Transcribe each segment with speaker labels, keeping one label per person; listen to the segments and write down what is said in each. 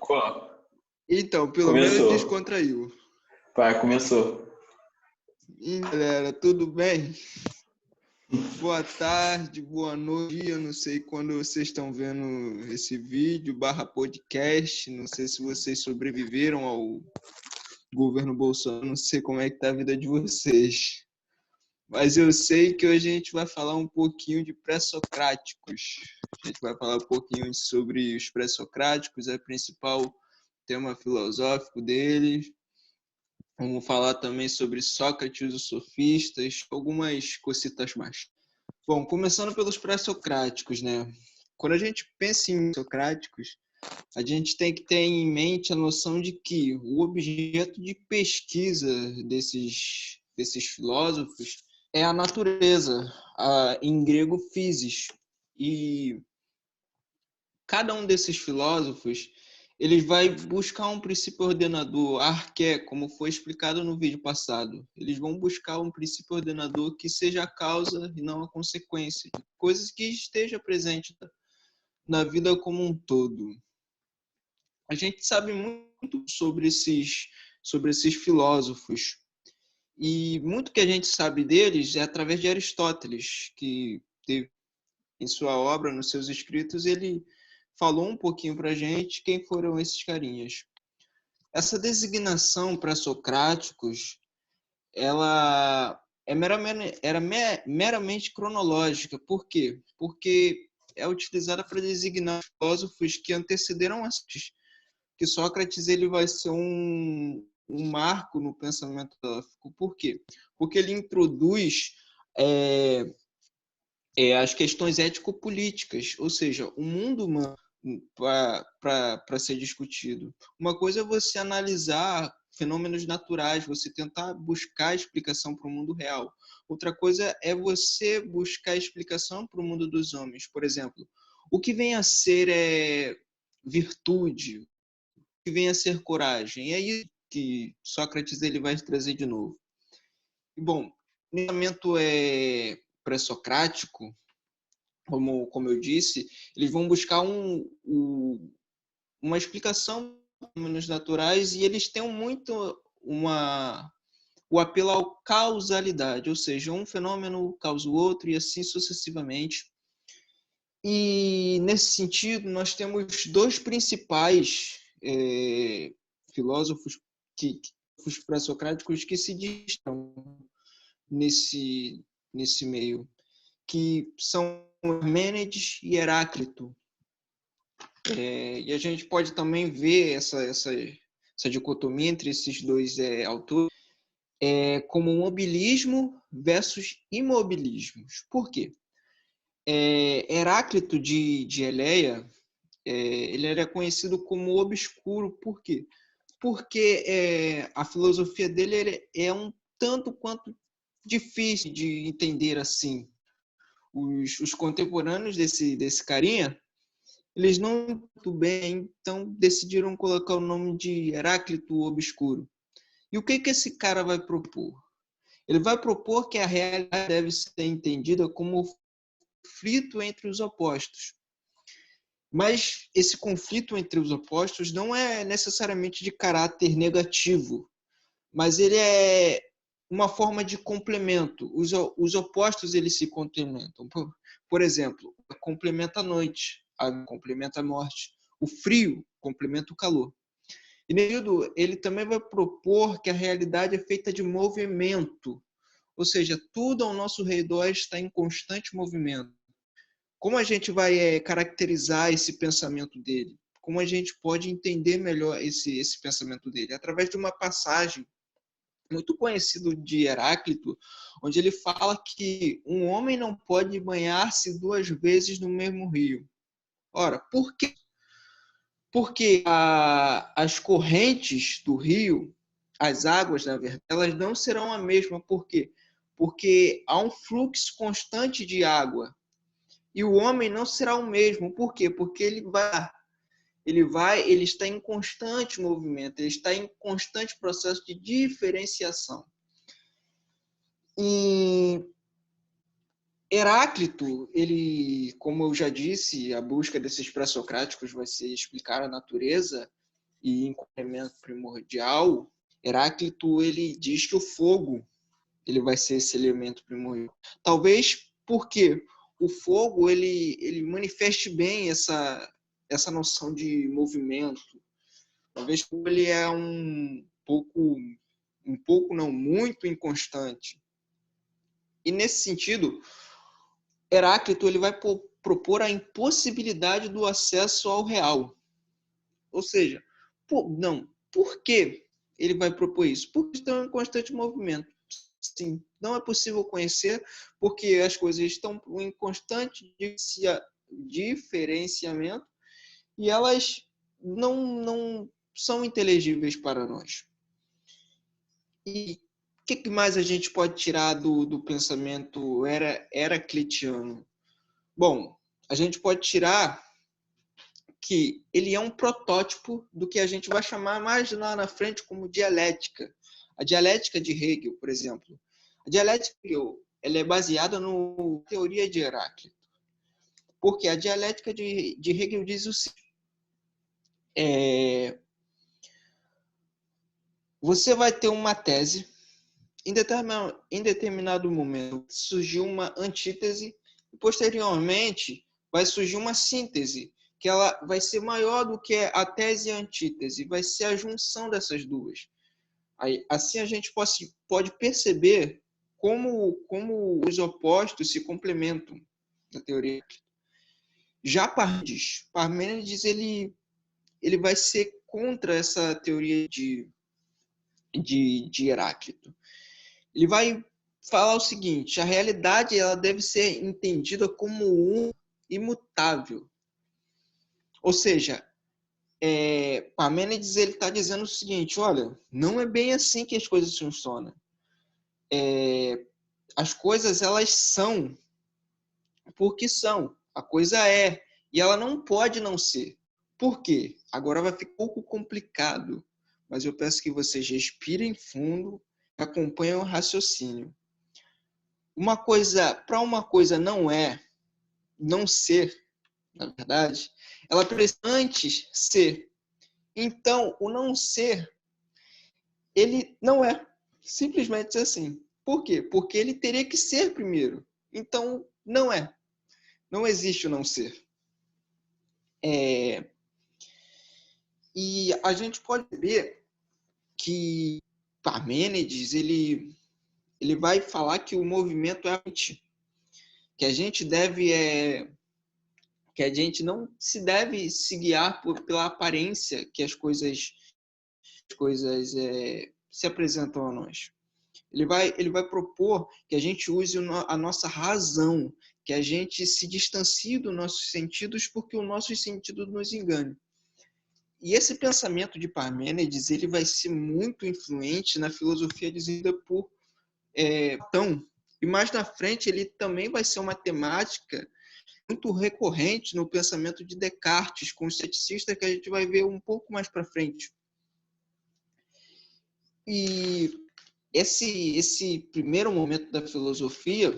Speaker 1: Pô,
Speaker 2: Então, pelo menos
Speaker 1: começou.
Speaker 2: descontraiu.
Speaker 1: Vai, começou.
Speaker 2: E galera, tudo bem? Boa tarde, boa noite. Eu não sei quando vocês estão vendo esse vídeo /podcast. Não sei se vocês sobreviveram ao governo Bolsonaro. Não sei como é que tá a vida de vocês. Mas eu sei que hoje a gente vai falar um pouquinho de pré-socráticos. A gente vai falar um pouquinho sobre os pré-socráticos, é o principal tema filosófico deles. Vamos falar também sobre Sócrates, os sofistas, algumas cositas mais. Bom, começando pelos pré-socráticos, né? Quando a gente pensa em socráticos, a gente tem que ter em mente a noção de que o objeto de pesquisa desses filósofos é a natureza, em grego, physis. E cada um desses filósofos ele vai buscar um princípio ordenador, arqué, como foi explicado no vídeo passado. Eles vão buscar um princípio ordenador que seja a causa e não a consequência, de coisas que esteja presente na vida como um todo. A gente sabe muito sobre esses filósofos, e muito que a gente sabe deles é através de Aristóteles, que teve em sua obra, nos seus escritos, ele falou um pouquinho para a gente quem foram esses carinhas. Essa designação para socráticos, ela era meramente cronológica. Por quê? Porque é utilizada para designar filósofos que antecederam esses. Que Sócrates ele vai ser um marco no pensamento filosófico. Por quê? Porque ele introduz as questões ético-políticas, ou seja, o mundo humano para ser discutido. Uma coisa é você analisar fenômenos naturais, você tentar buscar explicação para o mundo real. Outra coisa é você buscar explicação para o mundo dos homens. Por exemplo, o que vem a ser virtude, o que vem a ser coragem. É isso que Sócrates ele vai trazer de novo. E, bom, o pensamento pré-socrático, como eu disse, eles vão buscar uma explicação dos fenômenos naturais e eles têm muito o apelo à causalidade, ou seja, um fenômeno causa o outro e assim sucessivamente. E, nesse sentido, nós temos dois principais filósofos pré-socráticos que se destacam nesse meio, que são Parmênides e Heráclito. E a gente pode também ver essa dicotomia entre esses dois autores como mobilismo versus imobilismos. Por quê? Heráclito de Eleia, ele era conhecido como obscuro. Por quê? Porque a filosofia dele é um tanto quanto difícil de entender assim. Os contemporâneos desse carinha, eles não muito bem, então decidiram colocar o nome de Heráclito Obscuro. E o que esse cara vai propor? Ele vai propor que a realidade deve ser entendida como conflito entre os opostos. Mas esse conflito entre os opostos não é necessariamente de caráter negativo, mas ele é uma forma de complemento. Os opostos eles se complementam. Por exemplo, complementa a noite, complementa a morte. O frio complementa o calor. E Neildo, ele também vai propor que a realidade é feita de movimento, ou seja, tudo ao nosso redor está em constante movimento. Como a gente vai caracterizar esse pensamento dele? Como a gente pode entender melhor esse pensamento dele? Através de uma passagem muito conhecida de Heráclito, onde ele fala que um homem não pode banhar-se 2 vezes no mesmo rio. Ora, por quê? Porque as correntes do rio, as águas, na verdade, elas não serão a mesma. Por quê? Porque há um fluxo constante de água. E o homem não será o mesmo. Por quê? Porque ele está em constante movimento, ele está em constante processo de diferenciação. E Heráclito, ele, como eu já disse, a busca desses pré-socráticos vai ser explicar a natureza. e em elemento primordial, Heráclito ele diz que o fogo ele vai ser esse elemento primordial. Talvez porque o fogo ele manifeste bem essa noção de movimento. Talvez porque ele é um pouco não, muito inconstante. E nesse sentido, Heráclito ele vai propor a impossibilidade do acesso ao real. Ou seja, por que ele vai propor isso? Porque estão em constante movimento. Sim, não é possível conhecer porque as coisas estão em constante diferenciamento e elas não são inteligíveis para nós. E o que mais a gente pode tirar do pensamento heraclitiano? Bom, a gente pode tirar que ele é um protótipo do que a gente vai chamar mais lá na frente como dialética. A dialética de Hegel, por exemplo. A dialética de Hegel ela é baseada na teoria de Heráclito. Porque a dialética de Hegel diz o seguinte: você vai ter uma tese, em determinado momento surgiu uma antítese, e posteriormente vai surgir uma síntese, que ela vai ser maior do que a tese e a antítese, vai ser a junção dessas duas. Aí, assim a gente pode perceber como os opostos se complementam na teoria. Já Parmênides ele vai ser contra essa teoria de Heráclito. Ele vai falar o seguinte: a realidade ela deve ser entendida como imutável. Ou seja, Parmênides ele está dizendo o seguinte: olha, não é bem assim que as coisas funcionam. As coisas elas são porque são. A coisa é e ela não pode não ser. Por quê? Agora vai ficar um pouco complicado, mas eu peço que vocês respirem fundo e acompanhem o raciocínio. Para uma coisa não ser, na verdade, ela precisa antes ser. Então, o não ser, ele não é. Simplesmente assim. Por quê? Porque ele teria que ser primeiro. Então, não é. Não existe o não ser. E a gente pode ver que Parmênides, ele vai falar que o movimento é a mente. Que a gente não se deve se guiar pela aparência que as coisas se apresentam a nós. Ele vai propor que a gente use a nossa razão, que a gente se distancie dos nossos sentidos porque os nossos sentidos nos enganam. E esse pensamento de Parmênides ele vai ser muito influente na filosofia desenvolvida por Platão. E mais na frente ele também vai ser uma temática muito recorrente no pensamento de Descartes, com o ceticista, que a gente vai ver um pouco mais para frente. E esse primeiro momento da filosofia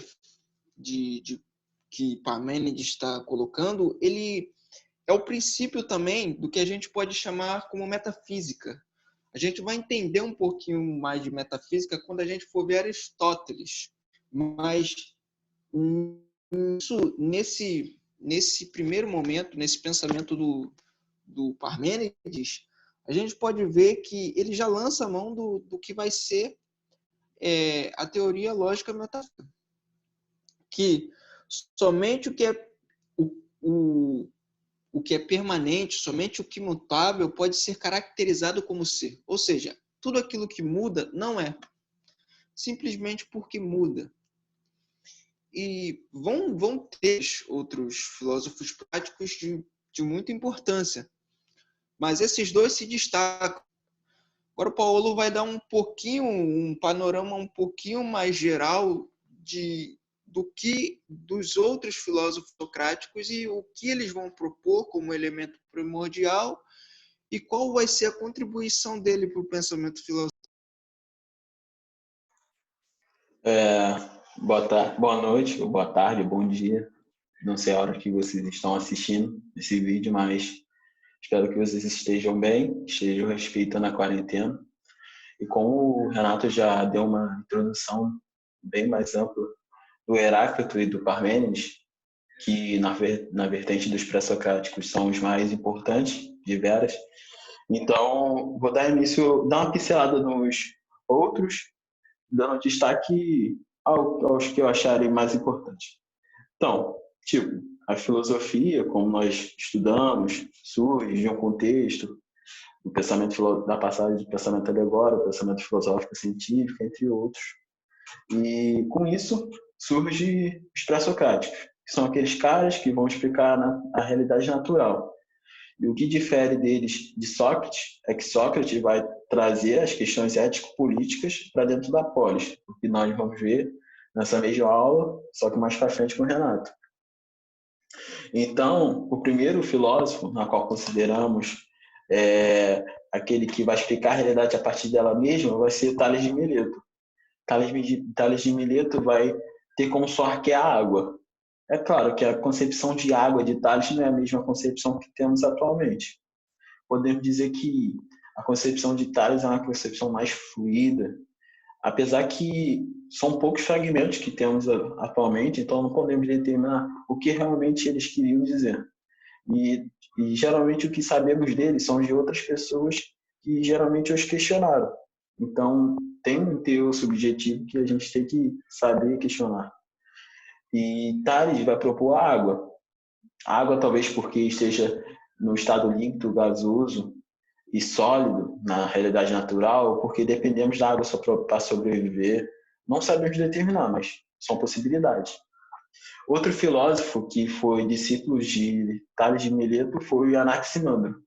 Speaker 2: que Parmênides está colocando, ele é o princípio também do que a gente pode chamar como metafísica. A gente vai entender um pouquinho mais de metafísica quando a gente for ver Aristóteles. Mas nesse primeiro momento, nesse pensamento do Parmênides, a gente pode ver que ele já lança a mão do que vai ser a teoria lógica metafísica. Que somente o que é o que é permanente, somente o que é mutável pode ser caracterizado como ser. Ou seja, tudo aquilo que muda não é. Simplesmente porque muda. E vão ter outros filósofos práticos de muita importância. Mas esses dois se destacam. Agora o Paulo vai dar um panorama um pouquinho mais geral dos outros filósofos socráticos e o que eles vão propor como elemento primordial e qual vai ser a contribuição dele para o pensamento filosófico.
Speaker 1: Boa noite, boa tarde, bom dia. Não sei a hora que vocês estão assistindo esse vídeo, mas Espero que vocês estejam bem, estejam respeitando a quarentena. E como o Renato já deu uma introdução bem mais ampla do Heráclito e do Parmênides, que na vertente dos pré-socráticos são os mais importantes de veras, então vou dar início, dar uma pincelada nos outros, dando destaque aos que eu acharei mais importantes. Então, tipo, a filosofia, como nós estudamos, surge de um contexto do pensamento da passagem do pensamento alegórico, pensamento filosófico científico, entre outros. E com isso surge os pré-socráticos, que são aqueles caras que vão explicar a realidade natural. E o que difere deles de Sócrates é que Sócrates vai trazer as questões ético-políticas para dentro da polis, o que nós vamos ver nessa mesma aula, só que mais para frente com o Renato. Então, o primeiro filósofo, na qual consideramos aquele que vai explicar a realidade a partir dela mesma, vai ser Tales de Mileto. Tales de Mileto vai ter como só arqué a água. É claro que a concepção de água de Tales não é a mesma concepção que temos atualmente. Podemos dizer que a concepção de Tales é uma concepção mais fluida, apesar que são poucos fragmentos que temos atualmente, então não podemos determinar o que realmente eles queriam dizer. E geralmente o que sabemos deles são de outras pessoas que geralmente os questionaram. Então tem um teor subjetivo que a gente tem que saber questionar. E Tales vai propor a água. A água talvez porque esteja no estado líquido, gasoso e sólido na realidade natural, porque dependemos da água para sobreviver. Não sabemos determinar, mas são possibilidades. Outro filósofo que foi discípulo de Tales de Mileto foi o Anaximandro,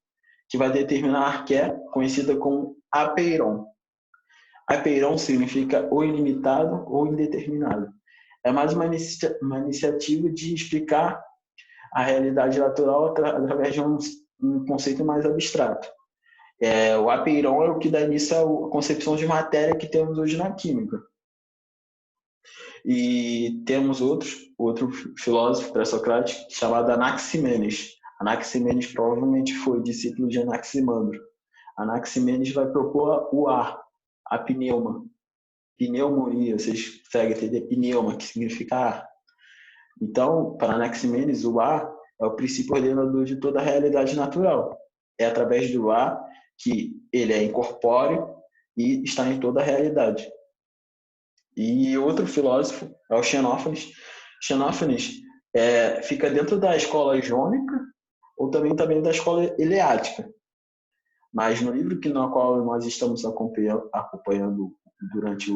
Speaker 1: que vai determinar a arqué, conhecida como apeiron. Apeiron significa ou ilimitado ou indeterminado. É mais uma iniciativa de explicar a realidade natural através de um conceito mais abstrato. O apeiron é o que dá início à concepção de matéria que temos hoje na química. E temos outro filósofo pré-socrático chamado Anaximenes. Anaximenes provavelmente foi discípulo de Anaximandro. Anaximenes vai propor o ar, a pneuma. Pneumonia, vocês conseguem entender pneuma, que significa ar. Então, para Anaximenes, o ar é o princípio ordenador de toda a realidade natural. É através do ar que ele é incorpóreo e está em toda a realidade. E outro filósofo é o Xenófanes. Xenófanes fica dentro da escola jônica ou também da escola eleática. Mas no livro na qual nós estamos acompanhando durante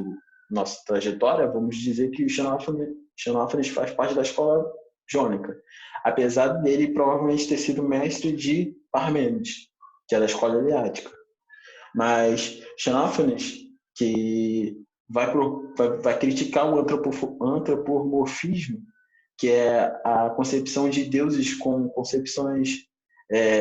Speaker 1: nossa trajetória, vamos dizer que o Xenófanes faz parte da escola jônica, apesar dele provavelmente ter sido mestre de Parmênides, que é da escola eleática. Mas Xenófanes, que vai criticar o antropomorfismo, que é a concepção de deuses com concepções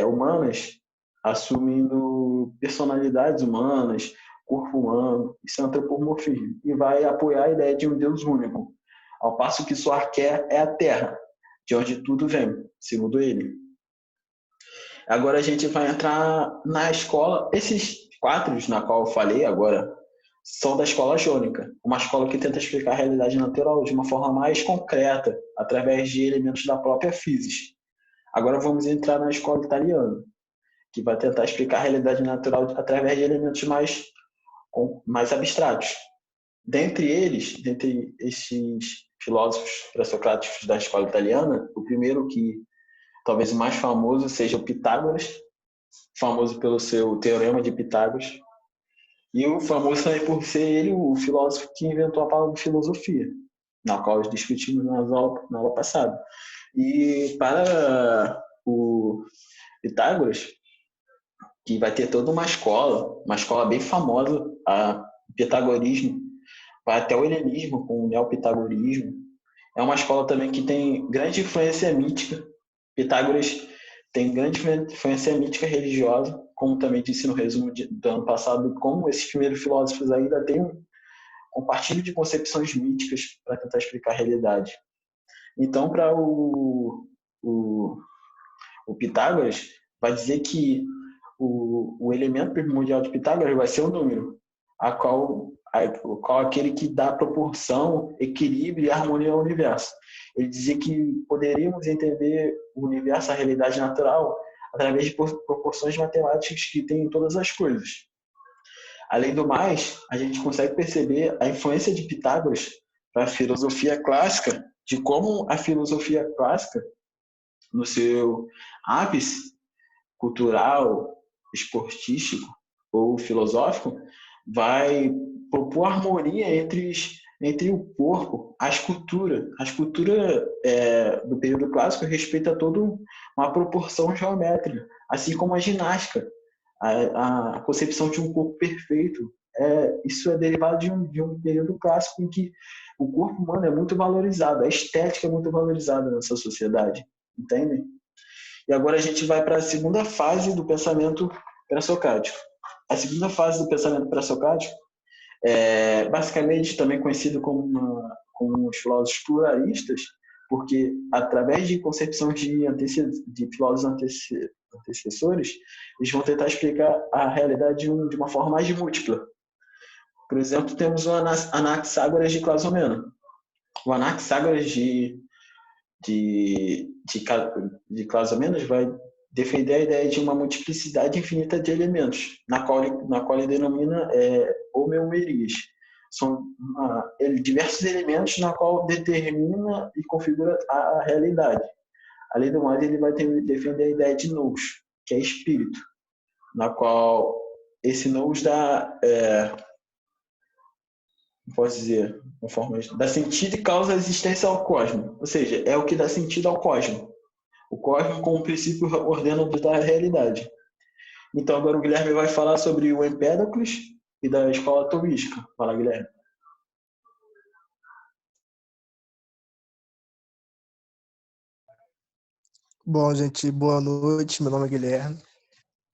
Speaker 1: humanas, assumindo personalidades humanas, corpo humano, isso é antropomorfismo, e vai apoiar a ideia de um Deus único, ao passo que sua arqué é a Terra, de onde tudo vem, segundo ele. Agora a gente vai entrar na escola, esses 4 na qual eu falei agora, são da escola jônica, uma escola que tenta explicar a realidade natural de uma forma mais concreta, através de elementos da própria física. Agora vamos entrar na escola italiana, que vai tentar explicar a realidade natural através de elementos mais abstratos. Dentre esses filósofos pré-socráticos da escola italiana, o primeiro que talvez o mais famoso seja o Pitágoras, famoso pelo seu Teorema de Pitágoras, e o famoso também por ser ele o filósofo que inventou a palavra filosofia, na qual discutimos na aula passada. E para o Pitágoras, que vai ter toda uma escola bem famosa, o pitagorismo, vai até o helenismo com o neopitagorismo. É uma escola também que tem grande influência mítica. Pitágoras tem grande influência mítica religiosa, como também disse no resumo do ano passado, como esses primeiros filósofos ainda têm um compartilho de concepções míticas para tentar explicar a realidade. Então, para o Pitágoras, vai dizer que o elemento primordial de Pitágoras vai ser o número, o qual aquele que dá proporção, equilíbrio e harmonia ao universo. Ele dizia que poderíamos entender o universo, a realidade natural, através de proporções matemáticas que tem em todas as coisas. Além do mais, a gente consegue perceber a influência de Pitágoras para a filosofia clássica, de como a filosofia clássica, no seu ápice cultural, esportístico ou filosófico, vai propor harmonia entre o corpo, a escultura. A escultura do período clássico respeita toda uma proporção geométrica, assim como a ginástica, a concepção de um corpo perfeito. Isso é derivado de um período clássico em que o corpo humano é muito valorizado, a estética é muito valorizada nessa sociedade, entende? E agora a gente vai para a segunda fase do pensamento pré-socrático. A segunda fase do pensamento pré-socrático é basicamente também conhecido como os filósofos pluralistas, porque através de concepções de filósofos antecessores, eles vão tentar explicar a realidade de uma forma mais múltipla. Por exemplo, temos o Anaxágoras de Clasomeno. O Anaxágoras de Clazomenos vai defender a ideia de uma multiplicidade infinita de elementos, na qual ele denomina homeomerias. São diversos elementos na qual determina e configura a realidade. Além do mais, ele vai defender a ideia de nous, que é espírito, na qual esse nous posso dizer, dá sentido e causa a existência ao cosmos. Ou seja, é o que dá sentido ao cosmos. O cosmos, como princípio, ordena da realidade. Então, agora o Guilherme vai falar sobre o Empédocles e da escola toística. Fala, Guilherme.
Speaker 3: Bom, gente, boa noite. Meu nome é Guilherme.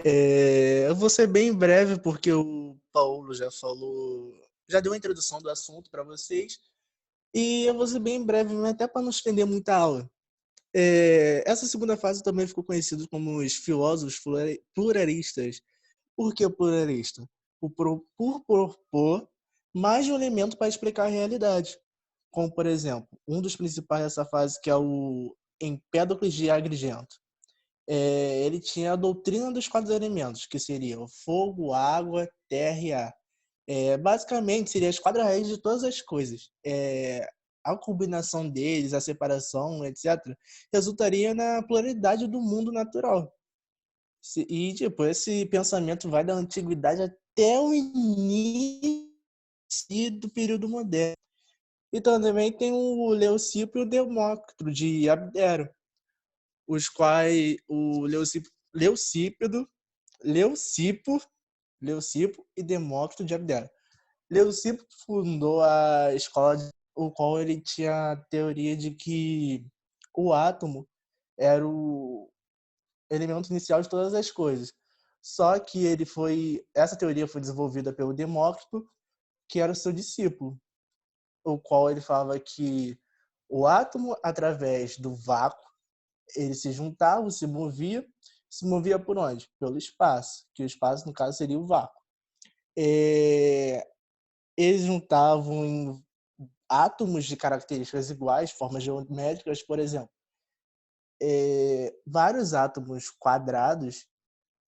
Speaker 3: Eu vou ser bem breve porque o Paulo já falou, já deu a introdução do assunto para vocês. E eu vou ser bem breve, até para não estender muita aula. Essa segunda fase também ficou conhecida como os filósofos pluralistas. Por que pluralista? Por propor mais de um elemento para explicar a realidade. Como, por exemplo, um dos principais dessa fase, que é o Empédocles de Agrigento. Ele tinha a doutrina dos 4 elementos, que seriam fogo, água, terra e ar. Basicamente, seriam as 4 raízes de todas as coisas. A combinação deles, a separação, etc., resultaria na pluralidade do mundo natural. E, tipo, esse pensamento vai da antiguidade até o início do período moderno. E também tem o Leucipo e o Demócrito de Abdero, os quais o Leucipo e Demócrito de Abdera. Leucipo fundou a escola, o qual ele tinha a teoria de que o átomo era o elemento inicial de todas as coisas. Só que essa teoria foi desenvolvida pelo Demócrito, que era o seu discípulo, o qual ele falava que o átomo, através do vácuo, ele se juntava, se movia por onde? Pelo espaço, que o espaço, no caso, seria o vácuo. Eles juntavam em átomos de características iguais, formas geométricas, por exemplo. Vários átomos quadrados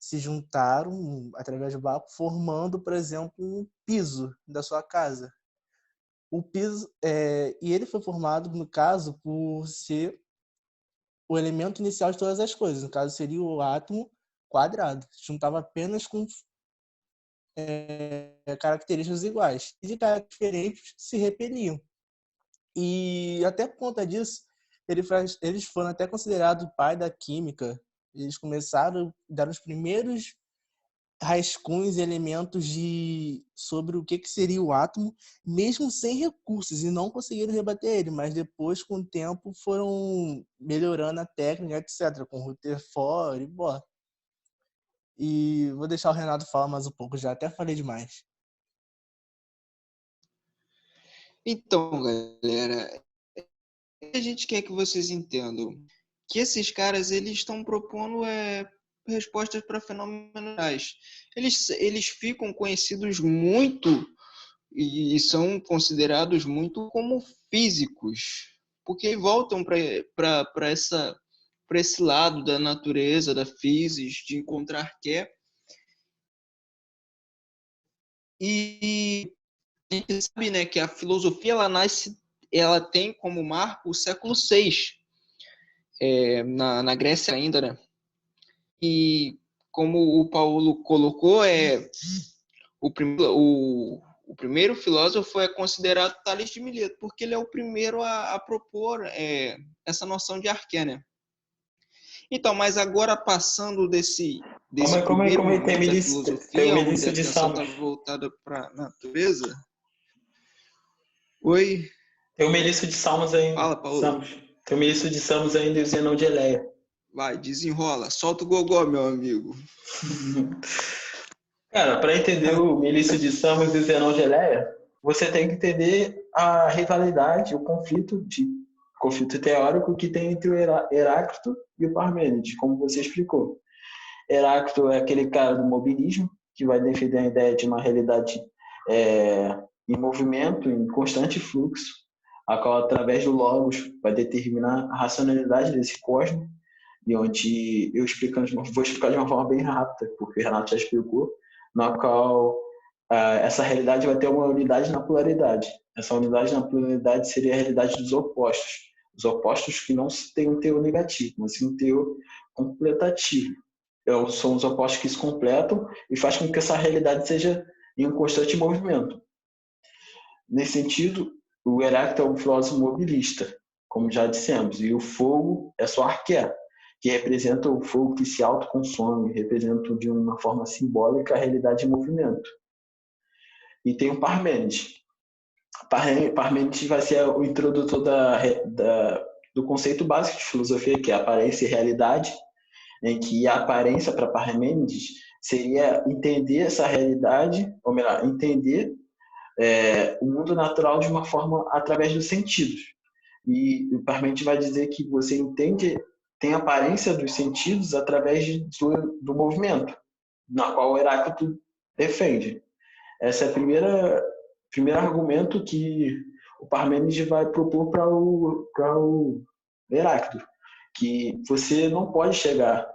Speaker 3: se juntaram através do vácuo, formando, por exemplo, um piso da sua casa. O piso, e ele foi formado, no caso, por ser o elemento inicial de todas as coisas. No caso, seria o átomo quadrado. Se juntava apenas com características iguais. E de características diferentes se repeliam. E até por conta disso, eles foram até considerados o pai da química. Eles começaram a dar os primeiros rascunhos e elementos sobre o que seria o átomo, mesmo sem recursos, e não conseguiram rebater ele, mas depois, com o tempo, foram melhorando a técnica, etc., com Rutherford e Bohr. E vou deixar o Renato falar mais um pouco, já até falei demais.
Speaker 2: Então, galera, a gente quer que vocês entendam que esses caras, eles estão propondo respostas para fenômenos reais. Eles ficam conhecidos muito e são considerados muito como físicos, porque voltam para esse lado da natureza, da physis, de encontrar que e a gente sabe, né, que a filosofia ela tem como marco o século VI, na Grécia ainda, né? E como o Paulo colocou, o primeiro filósofo é considerado Tales de Mileto, porque ele é o primeiro a propor essa noção de arqué, né? Então, mas agora passando desse primeiro
Speaker 1: Como é que
Speaker 2: momento da
Speaker 1: tem o
Speaker 2: filosofia, onde
Speaker 1: Milício
Speaker 2: a
Speaker 1: de
Speaker 2: atenção
Speaker 1: Samos?
Speaker 2: está voltada para a natureza. Oi,
Speaker 1: Tem o Milício de Samos ainda.
Speaker 2: fala, Paulo.
Speaker 1: Samos. Tem o Milício de Samos ainda e o Zenão de Eleia.
Speaker 2: Vai, desenrola. Solta o gogó, meu amigo.
Speaker 1: Cara, para entender o Milício de Samos e o Zenão de Eleia, você tem que entender a rivalidade, o conflito teórico que tem entre o Heráclito e o Parmênides, como você explicou. Heráclito é aquele cara do mobilismo, que vai defender a ideia de uma realidade em movimento, em constante fluxo, a qual, através do Logos, vai determinar a racionalidade desse cosmos, e onde vou explicar de uma forma bem rápida, porque o Renato já explicou, na qual essa realidade vai ter uma unidade na polaridade. Essa unidade na polaridade seria a realidade dos opostos. Os opostos que não têm um teor negativo, mas sim um teor completativo. São os opostos que se completam e faz com que essa realidade seja em um constante movimento. Nesse sentido, o Heráclito é um filósofo mobilista, como já dissemos, e o fogo é sua arqué, que representa o fogo que se autoconsome, representa de uma forma simbólica a realidade em movimento. E tem o Parmênides. Parmênides vai ser o introdutor do conceito básico de filosofia, que é aparência e realidade, em que a aparência para Parmênides seria entender essa realidade, ou melhor, entender o mundo natural de uma forma através dos sentidos. E o Parmênides vai dizer que você tem a aparência dos sentidos através do movimento, na qual o Heráclito defende. Esse é o primeiro argumento que o Parmênides vai propor para o Heráclito, que você não pode chegar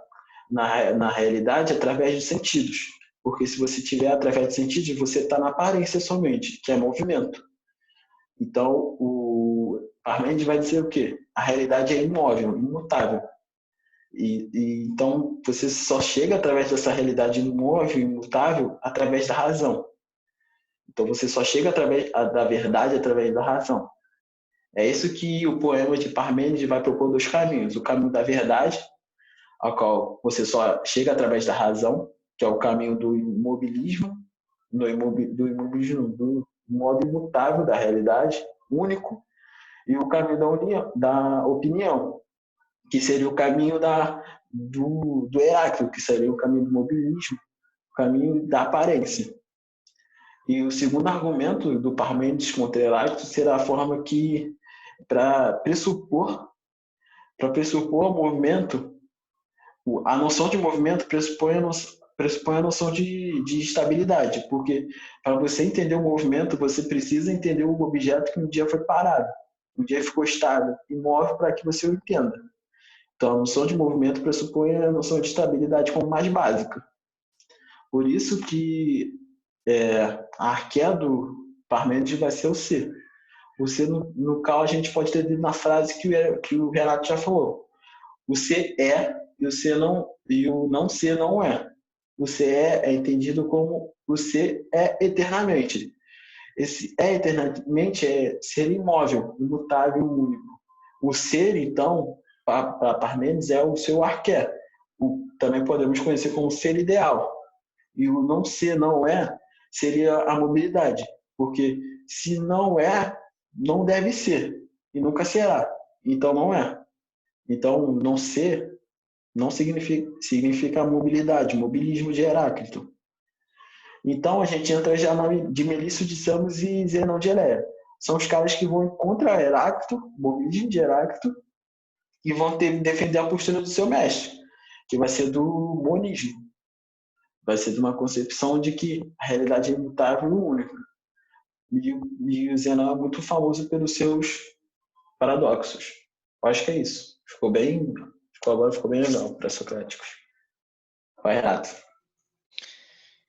Speaker 1: na realidade através dos sentidos, porque se você tiver através dos sentidos, você está na aparência somente, que é movimento. Então, o Parmênides vai dizer o quê? A realidade é imóvel, imutável. Então, você só chega através dessa realidade imóvel, imutável, através da razão. Então, você só chega através da verdade através da razão. É isso que o poema de Parmênides vai propor dois caminhos. O caminho da verdade, ao qual você só chega através da razão, que é o caminho do imobilismo, do modo imutável da realidade, único, e o caminho da opinião, que seria o caminho do Heráclito, que seria o caminho do mobilismo, o caminho da aparência. E o segundo argumento do Parmênides contra Heráclito será a forma que, para pressupor o movimento, a noção de movimento pressupõe a noção de estabilidade, porque para você entender o movimento, você precisa entender o objeto que um dia foi parado, um dia ficou estável, imóvel, para que você o entenda. Então, a noção de movimento pressupõe a noção de estabilidade como mais básica. Por isso que a arqué do Parmênides vai ser o ser. O ser, no qual a gente pode ter na frase que o Renato já falou. O ser é e o não ser não é. O ser é entendido como o ser é eternamente. Esse é eternamente é ser imóvel, imutável, único. O ser, então, para Parmênides, é o seu arqué. Também podemos conhecer como ser ideal. E o não ser não é seria a mobilidade. Porque se não é, não deve ser. E nunca será. Então não é. Então, não ser não significa mobilidade, mobilismo de Heráclito. Então, a gente entra já de Melício de Samos e Zenão de Eleia. São os caras que vão contra Heráclito, mobilismo de Heráclito, e vão defender a postura do seu mestre, que vai ser do monismo. Vai ser de uma concepção de que a realidade é imutável e única. E o Zenão é muito famoso pelos seus paradoxos. Eu acho que é isso. Agora ficou bem legal para Socráticos. Vai, Renato.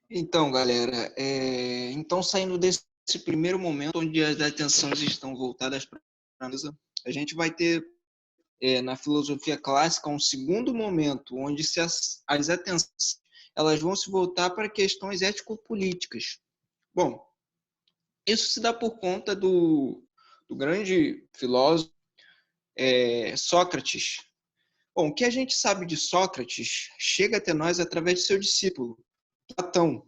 Speaker 2: Então, galera, então saindo desse primeiro momento onde as atenções estão voltadas para a mesa, a gente vai ter na filosofia clássica um segundo momento onde as atenções elas vão se voltar para questões ético-políticas. Bom, isso se dá por conta do grande filósofo Sócrates. Bom, o que a gente sabe de Sócrates chega até nós através de seu discípulo, Platão.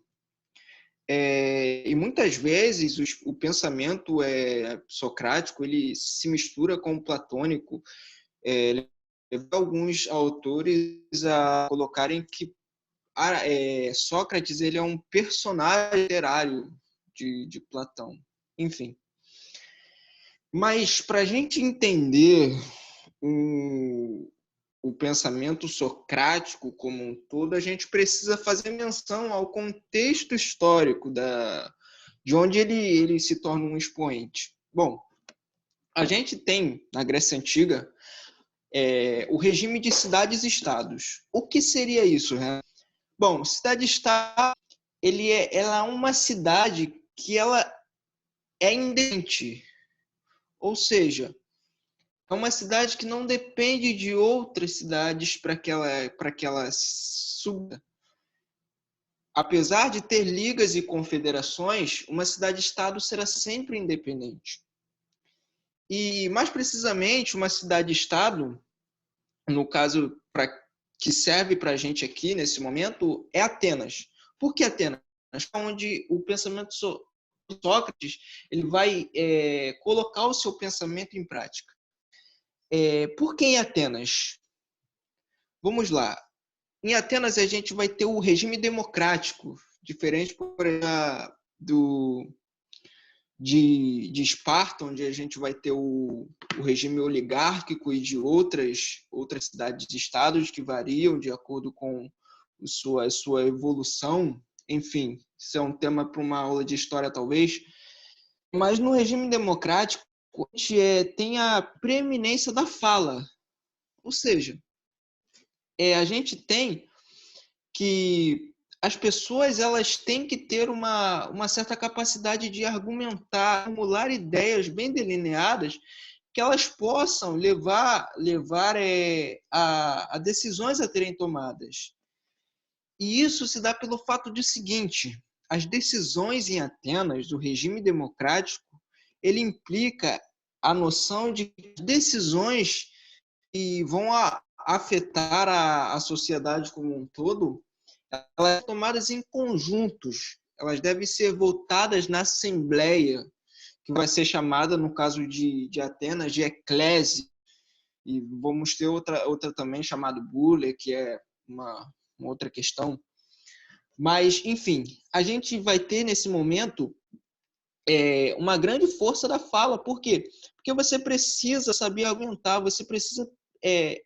Speaker 2: E muitas vezes o pensamento socrático ele se mistura com o platônico. Alguns autores a colocarem que Sócrates ele é um personagem literário de Platão. Enfim. Mas para a gente entender o pensamento socrático como um todo, a gente precisa fazer menção ao contexto histórico de onde ele se torna um expoente. Bom, a gente tem, na Grécia Antiga, o regime de cidades-estados. O que seria isso, né? Bom, cidade-estado, ela é uma cidade que ela é independente. Ou seja, é uma cidade que não depende de outras cidades para que ela suba. Apesar de ter ligas e confederações, uma cidade-estado será sempre independente. E, mais precisamente, uma cidade-estado, no caso que serve para a gente aqui, nesse momento, é Atenas. Por que Atenas? Onde o pensamento de Sócrates ele vai colocar o seu pensamento em prática. Por que em Atenas? Vamos lá. Em Atenas, a gente vai ter o regime democrático, diferente, por exemplo, de Esparta, onde a gente vai ter o regime oligárquico e de outras cidades-estados que variam de acordo com a sua evolução. Enfim, isso é um tema para uma aula de história, talvez. Mas no regime democrático, a gente tem a preeminência da fala. Ou seja, a gente tem que as pessoas elas têm que ter uma certa capacidade de argumentar, formular ideias bem delineadas que elas possam levar a decisões a serem tomadas. E isso se dá pelo fato de seguinte: as decisões em Atenas, do regime democrático, ele implica a noção de decisões que vão afetar a sociedade como um todo, elas são tomadas em conjuntos, elas devem ser votadas na Assembleia, que vai ser chamada, no caso de Atenas, de eclésia, e vamos ter outra também chamada bule, que é uma outra questão. Mas, enfim, a gente vai ter nesse momento uma grande força da fala. Por quê? Porque você precisa saber argumentar, você precisa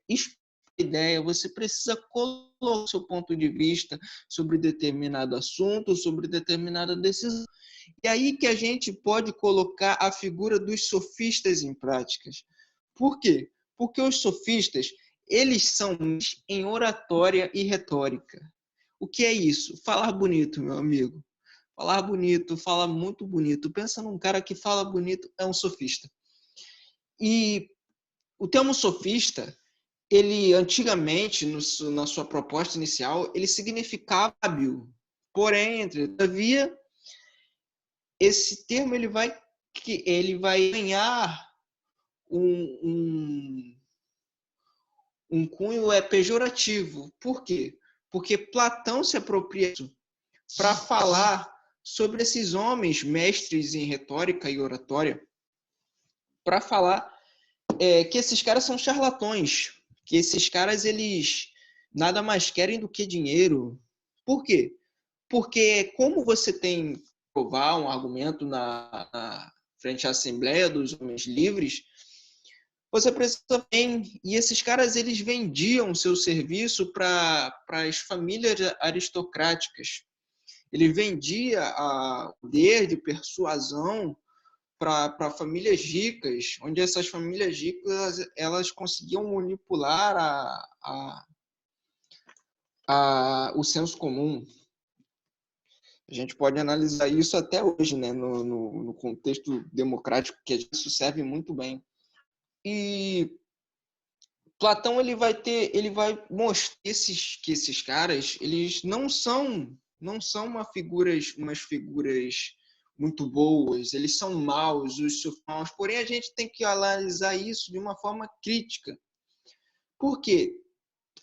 Speaker 2: explicar ideia, você precisa colocar o seu ponto de vista sobre determinado assunto, sobre determinada decisão. E aí que a gente pode colocar a figura dos sofistas em práticas. Por quê? Porque os sofistas, eles são em oratória e retórica. O que é isso? Falar bonito, meu amigo. Falar bonito, falar muito bonito. Pensa num cara que fala bonito, é um sofista. E o termo sofista, ele antigamente, na sua proposta inicial, ele significava hábil. Porém, todavia, esse termo ele vai ganhar um cunho pejorativo. Por quê? Porque Platão se apropria para falar sobre esses homens mestres em retórica e oratória, para falar que esses caras são charlatões, que esses caras eles nada mais querem do que dinheiro. Por quê? Porque como você tem que provar um argumento na frente à Assembleia dos Homens Livres, Você precisa bem. E esses caras, eles vendiam seu serviço para as famílias aristocráticas. Ele vendia o poder de persuasão para famílias ricas, onde essas famílias ricas elas conseguiam manipular o senso comum. A gente pode analisar isso até hoje, né? No contexto democrático, que isso serve muito bem. E Platão ele vai mostrar que esses caras eles não são umas figuras muito boas, eles são maus, os maus. Porém, a gente tem que analisar isso de uma forma crítica. Por quê?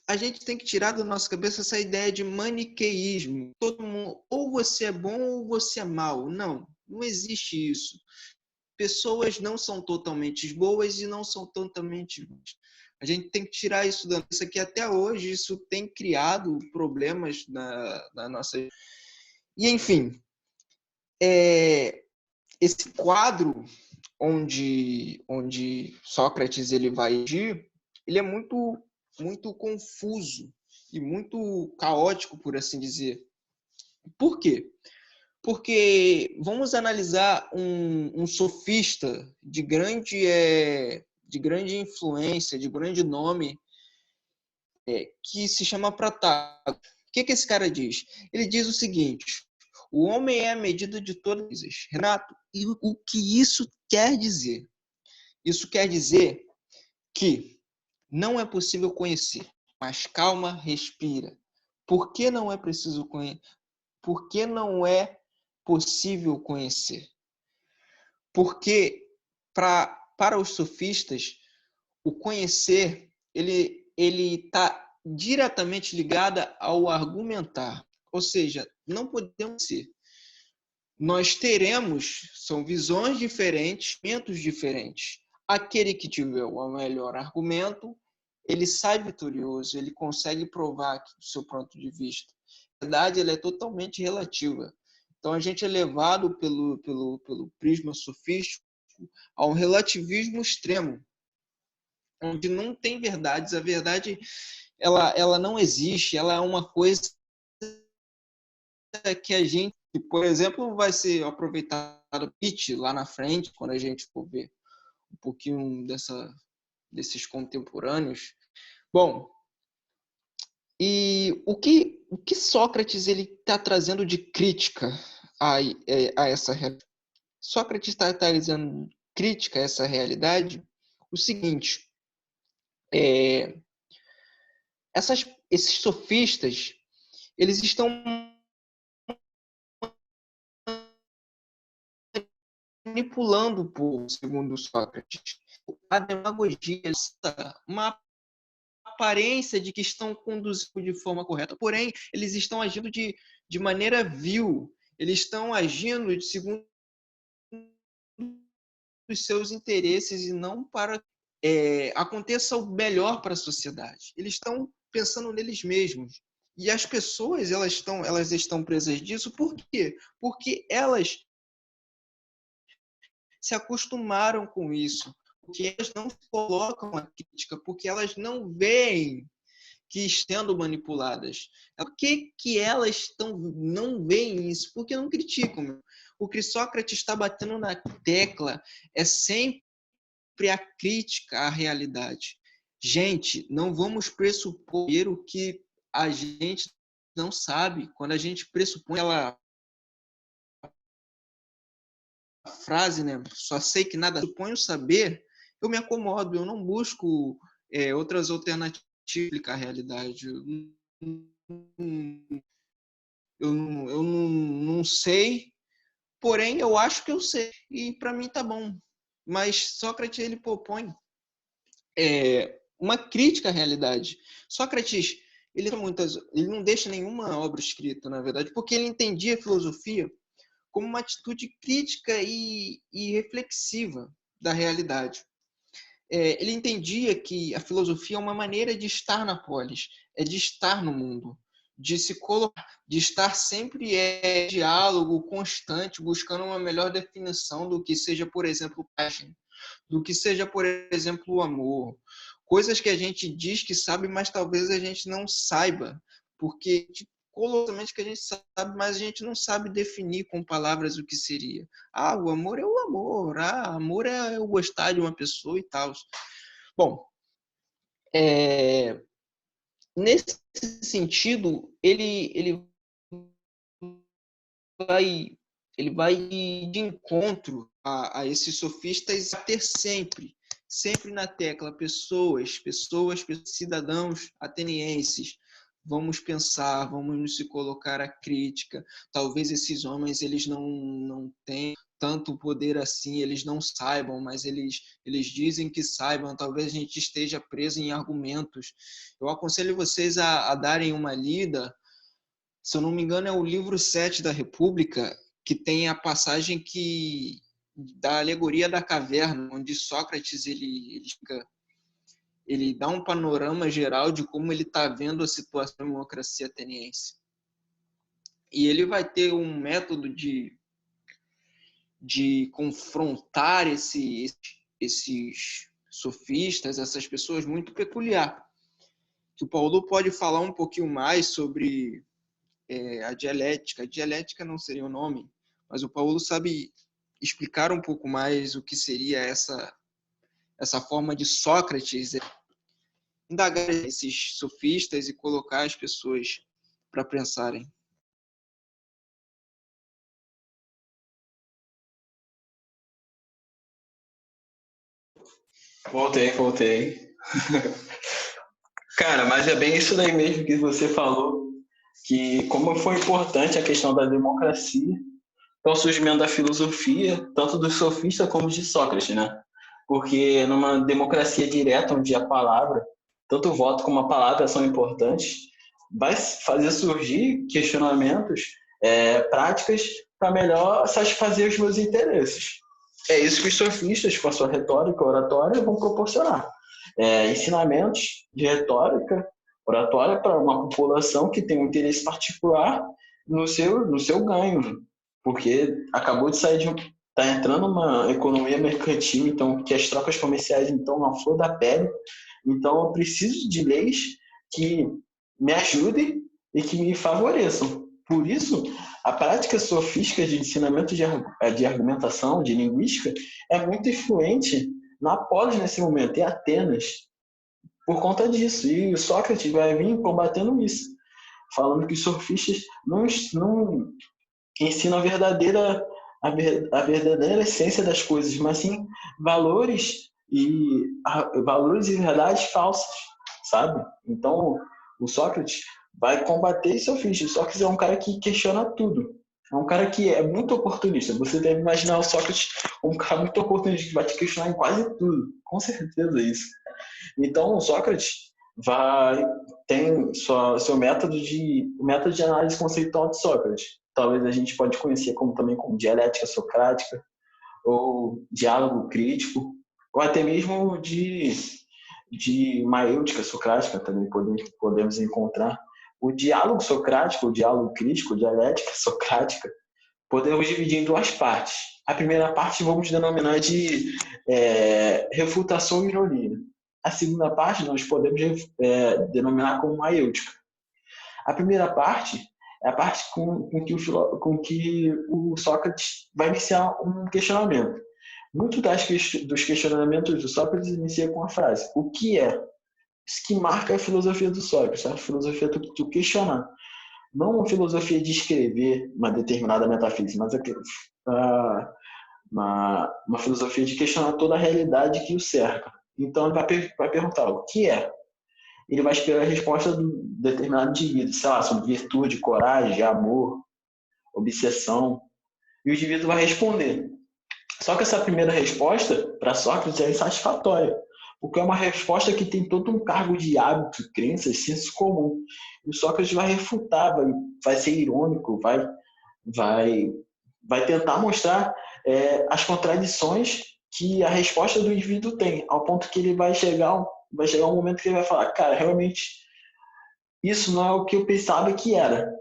Speaker 2: A gente tem que tirar da nossa cabeça essa ideia de maniqueísmo. Todo mundo, ou você é bom ou você é mau. Não, não existe isso. Pessoas não são totalmente boas e não são totalmente boas. A gente tem que tirar isso da cabeça, que até hoje isso tem criado problemas na nossa... E, enfim, esse quadro onde Sócrates ele vai agir, ele é muito confuso e muito caótico, por assim dizer. Por quê? Porque vamos analisar um sofista de grande influência, de grande nome, que se chama Protágoras. O que esse cara diz? Ele diz o seguinte: o homem é a medida de todas as coisas. Renato, e o que isso quer dizer? Isso quer dizer que não é possível conhecer, mas calma, respira. Por que não é preciso conhecer? Por que não é possível conhecer? Porque para os sofistas, o conhecer ele está diretamente ligado ao argumentar. Ou seja, não podemos ser. Nós teremos, são visões diferentes, argumentos diferentes. Aquele que tiver o melhor argumento, ele sai vitorioso, ele consegue provar o seu ponto de vista. A verdade ela é totalmente relativa. Então, a gente é levado pelo prisma sofístico a um relativismo extremo, onde não tem verdades. A verdade ela não existe, ela é uma coisa que a gente, por exemplo, vai ser aproveitado pitch lá na frente, quando a gente for ver um pouquinho desses contemporâneos. Bom, e o que Sócrates ele está trazendo de crítica a essa realidade? Sócrates está trazendo crítica a essa realidade o seguinte: esses sofistas eles estão manipulando o povo, segundo Sócrates. A demagogia, uma aparência de que estão conduzindo de forma correta, porém, eles estão agindo de maneira vil, eles estão agindo segundo os seus interesses e não para aconteça o melhor para a sociedade. Eles estão pensando neles mesmos. E as pessoas elas estão presas disso por quê? Porque elas se acostumaram com isso, porque elas não colocam a crítica, porque elas não veem que estão sendo manipuladas. Por que elas não veem isso? Porque não criticam. O que Sócrates está batendo na tecla é sempre a crítica à realidade. Gente, não vamos pressupor o que a gente não sabe. Quando a gente pressupõe aquela frase, né? Só sei que nada suponho saber, eu me acomodo, eu não busco outras alternativas à realidade. Eu não sei, porém eu acho que eu sei, e para mim tá bom. Mas Sócrates ele propõe uma crítica à realidade. Sócrates ele não deixa nenhuma obra escrita, na verdade, porque ele entendia a filosofia como uma atitude crítica e reflexiva da realidade. Ele entendia que a filosofia é uma maneira de estar na polis, de estar no mundo. de se colocar, de estar sempre em diálogo constante, buscando uma melhor definição do que seja, por exemplo, página, do que seja, por exemplo, o amor. Coisas que a gente diz que sabe, mas talvez a gente não saiba, porque colossamente que a gente sabe, mas a gente não sabe definir com palavras o que seria. O amor é o amor, amor é eu gostar de uma pessoa e tal. Bom, nesse sentido, vai, ele vai de encontro a esses sofistas, a ter sempre na tecla pessoas, cidadãos atenienses. Vamos pensar, vamos nos se colocar a crítica. Talvez esses homens eles não tenham tanto poder assim, eles não saibam, mas eles dizem que saibam. Talvez a gente esteja preso em argumentos. Eu aconselho vocês a darem uma lida. Se eu não me engano, é o livro 7 da República, que tem a passagem da alegoria da caverna, onde Sócrates ele dá um panorama geral de como ele está vendo a situação da democracia ateniense. E ele vai ter um método de confrontar esses sofistas, essas pessoas, muito peculiar. Que o Paulo pode falar um pouquinho mais sobre a dialética. A dialética não seria o nome, mas o Paulo sabe explicar um pouco mais o que seria essa forma de Sócrates indagar esses sofistas e colocar as pessoas para pensarem.
Speaker 1: Voltei. Cara, mas é bem isso daí mesmo que você falou, que como foi importante a questão da democracia, então o surgimento da filosofia, tanto dos sofistas como de Sócrates, né? Porque numa democracia direta, onde a palavra, tanto o voto como a palavra são importantes, vai fazer surgir questionamentos, práticas para melhor satisfazer os meus interesses. É isso que os sofistas, com a sua retórica, oratória, vão proporcionar. Ensinamentos de retórica, oratória para uma população que tem um interesse particular no seu ganho, porque acabou de sair está entrando uma economia mercantil, então que as trocas comerciais estão na flor da pele, então eu preciso de leis que me ajudem e que me favoreçam. Por isso, a prática sofística de ensinamento de argumentação, de linguística, é muito influente na polis nesse momento, em Atenas, por conta disso. E o Sócrates vai vir combatendo isso, falando que os sofistas não ensinam a verdadeira essência das coisas, mas sim valores e verdades falsas, sabe? Então, o Sócrates vai combater esse sofista. O Sócrates é um cara que questiona tudo. É um cara que é muito oportunista. Você deve imaginar o Sócrates um cara muito oportunista, que vai te questionar em quase tudo. Com certeza isso. Então, o Sócrates tem seu método de análise conceitual de Sócrates. Talvez a gente pode conhecer também como dialética socrática, ou diálogo crítico, ou até mesmo de maêutica socrática também podemos encontrar. O diálogo socrático, o diálogo crítico, dialética socrática, podemos dividir em duas partes. A primeira parte vamos denominar de refutação e ironia. A segunda parte nós podemos denominar como maêutica. A primeira parte é a parte com que o Sócrates vai iniciar um questionamento. Muito dos questionamentos do Sócrates inicia com a frase: o que é? Isso que marca a filosofia do Sócrates, a filosofia do questionar. Não uma filosofia de escrever uma determinada metafísica, mas uma filosofia de questionar toda a realidade que o cerca. Então ele vai perguntar o que é? Ele vai esperar a resposta do determinado indivíduo, sei lá, sobre virtude, coragem, amor, obsessão, e o indivíduo vai responder. Só que essa primeira resposta, para Sócrates, é insatisfatória, porque é uma resposta que tem todo um cargo de hábito, crenças, senso comum. E o Sócrates vai refutar, vai ser irônico, vai tentar mostrar as contradições que a resposta do indivíduo tem, ao ponto que ele vai chegar um momento que ele vai falar: cara, realmente isso não é o que eu pensava que era.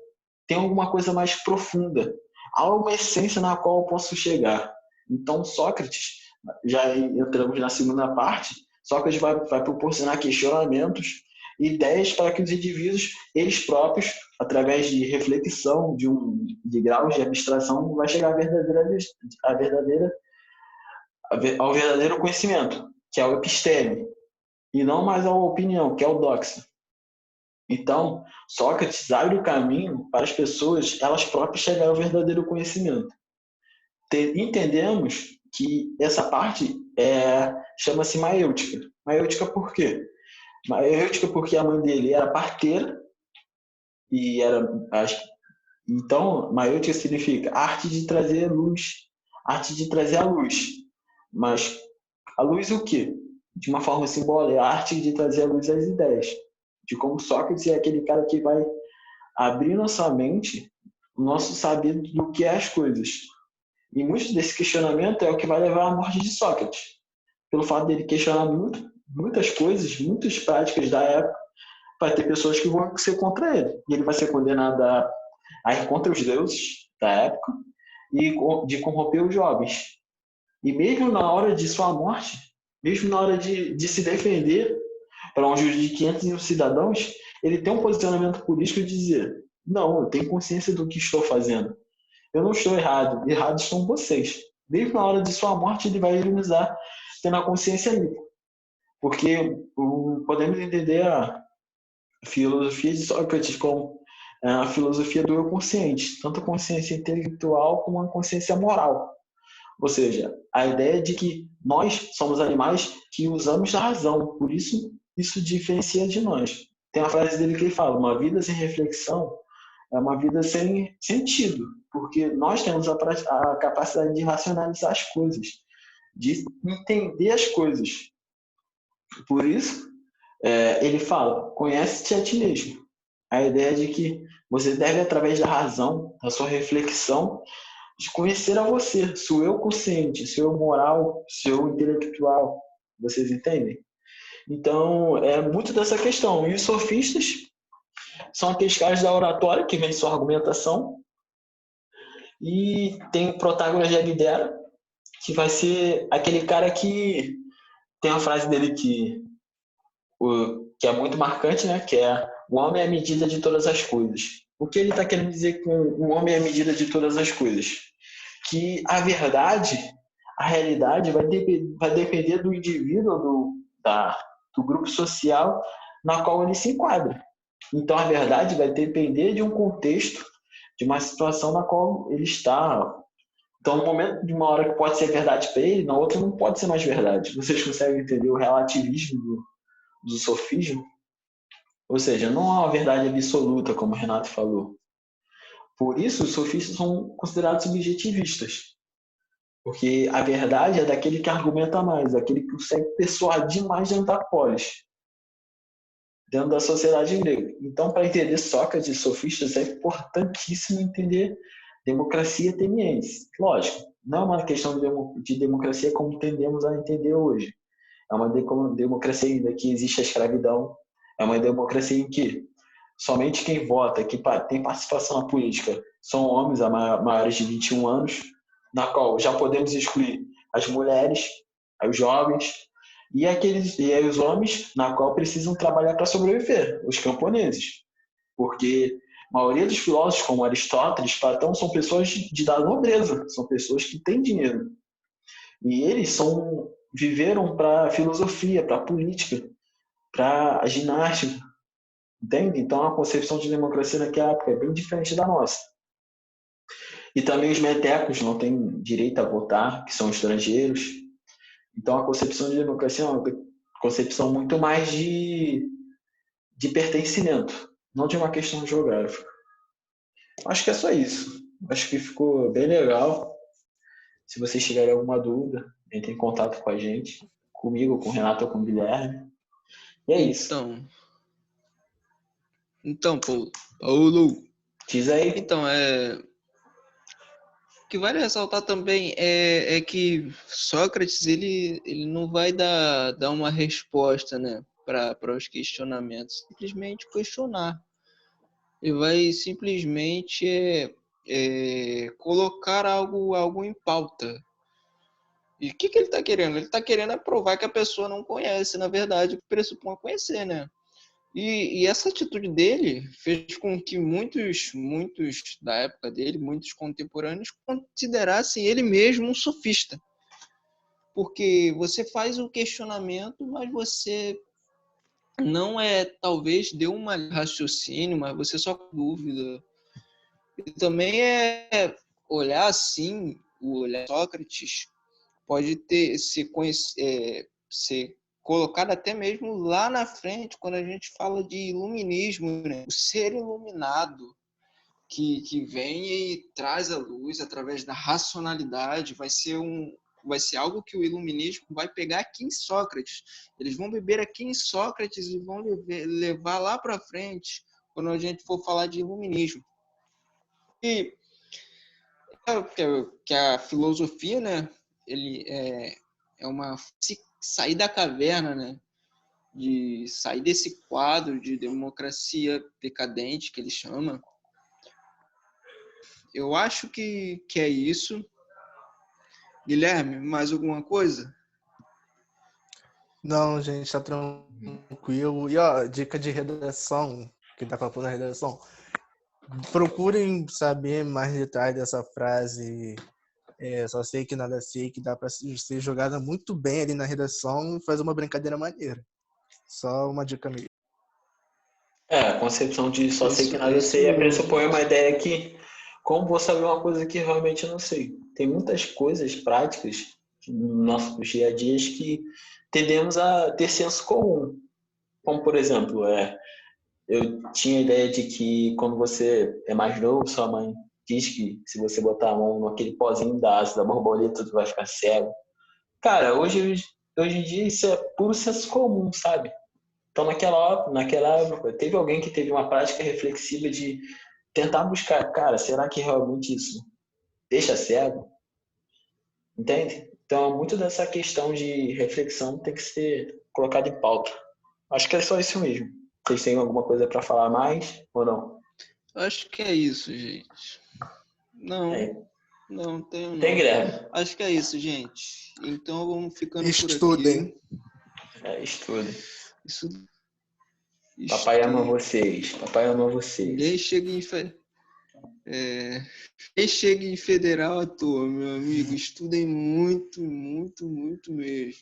Speaker 1: Tem alguma coisa mais profunda. Há uma essência na qual eu posso chegar. Então, Sócrates, já entramos na segunda parte, Sócrates vai proporcionar questionamentos, ideias para que os indivíduos, eles próprios, através de reflexão, de graus de abstração, vai chegar ao verdadeiro conhecimento, que é o episteme, e não mais a opinião, que é o doxa. Então, Sócrates abre o caminho para as pessoas elas próprias chegarem ao verdadeiro conhecimento. Entendemos que essa parte chama-se maêutica. Maêutica por quê? Maêutica porque a mãe dele era parteira e então maêutica significa arte de trazer luz, arte de trazer a luz. Mas a luz o quê? De uma forma simbólica, a arte de trazer a luz às ideias. De como Sócrates é aquele cara que vai abrir nossa mente, o nosso saber do que é as coisas. E muito desse questionamento é o que vai levar à morte de Sócrates. Pelo fato dele questionar muitas coisas, muitas práticas da época, vai ter pessoas que vão ser contra ele. E ele vai ser condenado a ir contra os deuses da época e de corromper os jovens. E mesmo na hora de sua morte, mesmo na hora de se defender para um juiz de 500 cidadãos, ele tem um posicionamento político de dizer: não, eu tenho consciência do que estou fazendo. Eu não estou errado. Errados são vocês. Mesmo na hora de sua morte, ele vai ironizar, tendo a consciência limpa. Porque podemos entender a filosofia de Sócrates como a filosofia do eu consciente, tanto a consciência intelectual como a consciência moral. Ou seja, a ideia de que nós somos animais que usamos a razão, por isso isso diferencia de nós. Tem uma frase dele que ele fala: uma vida sem reflexão é uma vida sem sentido, porque nós temos a capacidade de racionalizar as coisas, de entender as coisas. Por isso, ele fala: conhece-te a ti mesmo. A ideia de que você deve, através da razão, da sua reflexão, de conhecer a você, seu eu consciente, seu eu moral, seu eu intelectual. Vocês entendem? Então, é muito dessa questão. E os sofistas são aqueles caras da oratória que vem sua argumentação. E tem o Protágoras de Abdera, que vai ser aquele cara que tem uma frase dele que é muito marcante, né? Que é: o homem é a medida de todas as coisas. O que ele está querendo dizer com o homem é a medida de todas as coisas? Que a verdade, a realidade vai depender do indivíduo, do grupo social na qual ele se enquadra. Então, a verdade vai depender de um contexto, de uma situação na qual ele está. Então, no momento de uma hora que pode ser verdade para ele, na outra não pode ser mais verdade. Vocês conseguem entender o relativismo do sofismo? Ou seja, não há uma verdade absoluta, como o Renato falou. Por isso, os sofistas são considerados subjetivistas. Porque a verdade é daquele que argumenta mais, daquele que consegue persuadir mais dentro da polis, dentro da sociedade grega. Então, para entender Sócrates e sofistas, é importantíssimo entender democracia ateniense. Lógico, não é uma questão de democracia como tendemos a entender hoje. É uma democracia ainda que existe a escravidão, é uma democracia em que somente quem vota, que tem participação na política, são homens maiores de 21 anos, na qual já podemos excluir as mulheres, os jovens e aí os homens, na qual precisam trabalhar para sobreviver, os camponeses. Porque a maioria dos filósofos, como Aristóteles, Platão, são pessoas da nobreza, são pessoas que têm dinheiro. E eles viveram para a filosofia, para a política, para a ginástica. Entende? Então, a concepção de democracia naquela época é bem diferente da nossa. E também os metecos não têm direito a votar, que são estrangeiros. Então, a concepção de democracia é uma concepção muito mais de pertencimento, não de uma questão geográfica. Acho que é só isso. Acho que ficou bem legal. Se vocês tiverem alguma dúvida, entre em contato com a gente, comigo, com o Renato ou com o Guilherme. E é isso.
Speaker 2: Então, Paulo.
Speaker 1: Diz aí.
Speaker 2: Então, o que vale ressaltar também é que Sócrates ele não vai dar uma resposta, né, para os questionamentos, simplesmente questionar. Ele vai simplesmente colocar algo em pauta. E o que ele está querendo? Ele está querendo provar que a pessoa não conhece, na verdade, o que pressupõe conhecer, né? E essa atitude dele fez com que muitos da época dele, muitos contemporâneos, considerassem ele mesmo um sofista. Porque você faz o questionamento, mas você não talvez deu um raciocínio, mas você só dúvida. E também olhar assim, o olhar de Sócrates pode ser colocado até mesmo lá na frente, quando a gente fala de iluminismo, né? O ser iluminado que vem e traz a luz através da racionalidade, vai ser algo que o iluminismo vai pegar aqui em Sócrates. Eles vão beber aqui em Sócrates e vão levar lá para frente, quando a gente for falar de iluminismo. E que a filosofia, né, ele é uma sair da caverna, né, de sair desse quadro de democracia decadente que ele chama. Eu acho que é isso. Guilherme, mais alguma coisa?
Speaker 3: Não, gente, tá tranquilo. E ó, dica de redação, que tá falando na redação. Procurem saber mais detalhes dessa frase. Só sei que nada sei, que dá pra ser jogada muito bem ali na redação e fazer uma brincadeira maneira. Só uma dica mesmo.
Speaker 1: A concepção de só sei que nada
Speaker 2: Isso
Speaker 1: sei
Speaker 2: mesmo,
Speaker 1: pressupõe uma
Speaker 2: gente.
Speaker 1: ideia que, como vou saber uma coisa que realmente eu não sei? Tem muitas coisas práticas no nosso dia a dia que tendemos a ter senso comum. Como, por exemplo, eu tinha a ideia de que quando você é mais novo, sua mãe diz que se você botar a mão naquele pozinho da asa da borboleta, tu vai ficar cego. Cara, hoje em dia isso é puro senso comum, sabe? Então, naquela época, teve alguém que teve uma prática reflexiva de tentar buscar, cara, será que realmente isso deixa cego? Entende? Então, muito dessa questão de reflexão tem que ser colocada em pauta. Acho que é só isso mesmo. Vocês têm alguma coisa para falar mais ou não?
Speaker 2: Acho que é isso, gente. Não,
Speaker 1: É.
Speaker 2: não tenho
Speaker 1: Tem,
Speaker 2: não.
Speaker 1: Guilherme?
Speaker 2: Acho que é isso, gente. Então vamos ficando por
Speaker 3: Estudem.
Speaker 2: aqui.
Speaker 1: Estudo.
Speaker 2: Isso,
Speaker 1: Papai ama
Speaker 2: estudem.
Speaker 1: vocês. Papai ama vocês.
Speaker 2: Ninguém chega ninguém chega em federal à toa, meu amigo. Estudem muito, muito, muito mesmo.